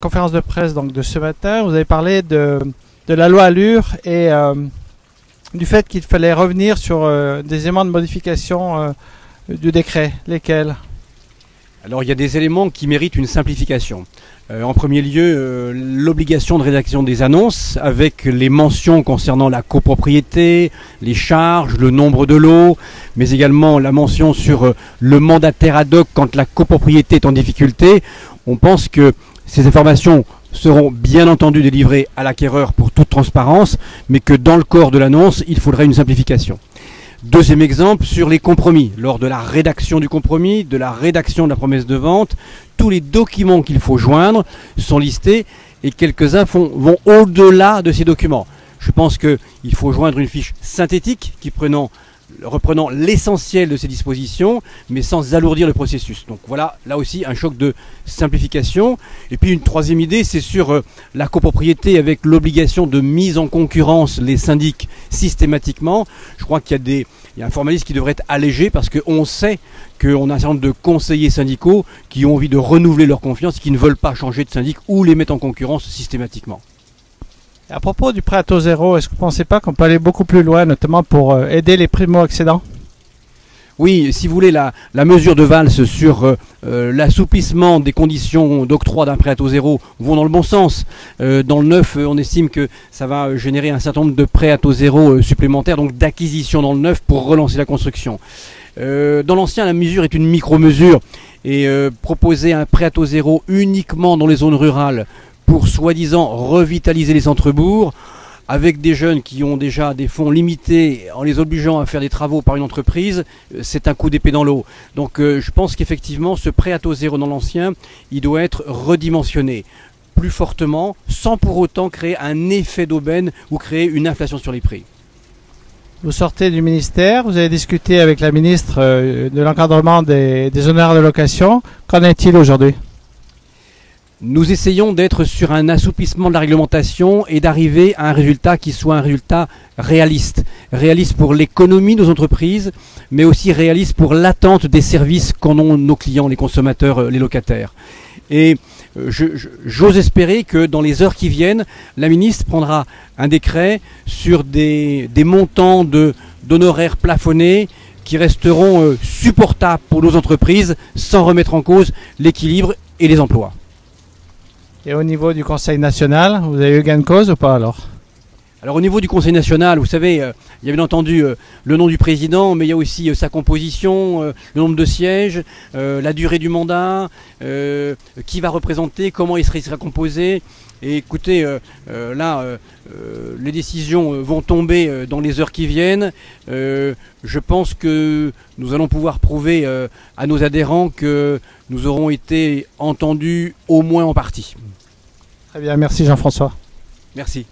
conférence de presse donc, de ce matin, vous avez parlé de la loi Allure et du fait qu'il fallait revenir sur des éléments de modification du décret. Lesquels? Alors il y a des éléments qui méritent une simplification. En premier lieu, l'obligation de rédaction des annonces avec les mentions concernant la copropriété, les charges, le nombre de lots, mais également la mention sur le mandataire ad hoc quand la copropriété est en difficulté. On pense que ces informations seront bien entendu délivrées à l'acquéreur pour toute transparence, mais que dans le corps de l'annonce, il faudrait une simplification. Deuxième exemple, sur les compromis. Lors de la rédaction du compromis, de la rédaction de la promesse de vente, tous les documents qu'il faut joindre sont listés et quelques-uns vont au-delà de ces documents. Je pense qu'il faut joindre une fiche synthétique qui reprenant l'essentiel de ces dispositions, mais sans alourdir le processus. Donc voilà, là aussi, un choc de simplification. Et puis une troisième idée, c'est sur la copropriété avec l'obligation de mise en concurrence les syndics systématiquement. Je crois qu'il y a un formalisme qui devrait être allégé parce qu'on sait qu'on a un certain nombre de conseillers syndicaux qui ont envie de renouveler leur confiance et qui ne veulent pas changer de syndic ou les mettre en concurrence systématiquement. À propos du prêt à taux zéro, est-ce que vous ne pensez pas qu'on peut aller beaucoup plus loin, notamment pour aider les primo-accédants? Oui, si vous voulez, la mesure de Valls sur l'assouplissement des conditions d'octroi d'un prêt à taux zéro vont dans le bon sens. Dans le neuf, on estime que ça va générer un certain nombre de prêts à taux zéro supplémentaires, donc d'acquisition dans le neuf pour relancer la construction. Dans l'ancien, la mesure est une micro-mesure et proposer un prêt à taux zéro uniquement dans les zones rurales pour soi-disant revitaliser les centres-bourgs, avec des jeunes qui ont déjà des fonds limités, en les obligeant à faire des travaux par une entreprise, c'est un coup d'épée dans l'eau. Donc je pense qu'effectivement, ce prêt à taux zéro dans l'ancien, il doit être redimensionné plus fortement, sans pour autant créer un effet d'aubaine ou créer une inflation sur les prix. Vous sortez du ministère, vous avez discuté avec la ministre de l'encadrement des honoraires de location. Qu'en est-il aujourd'hui ? Nous essayons d'être sur un assouplissement de la réglementation et d'arriver à un résultat qui soit un résultat réaliste. Réaliste pour l'économie de nos entreprises, mais aussi réaliste pour l'attente des services qu'en ont nos clients, les consommateurs, les locataires. Et j'ose espérer que dans les heures qui viennent, la ministre prendra un décret sur des montants d'honoraires plafonnés qui resteront supportables pour nos entreprises sans remettre en cause l'équilibre et les emplois. Et au niveau du Conseil national, vous avez eu gain de cause ou pas alors? Alors au niveau du Conseil national, vous savez, il y a bien entendu le nom du président, mais il y a aussi sa composition, le nombre de sièges, la durée du mandat, qui va représenter, comment il sera composé. Et écoutez, les décisions vont tomber dans les heures qui viennent. Je pense que nous allons pouvoir prouver à nos adhérents que nous aurons été entendus au moins en partie. Très bien, merci Jean-François. Merci.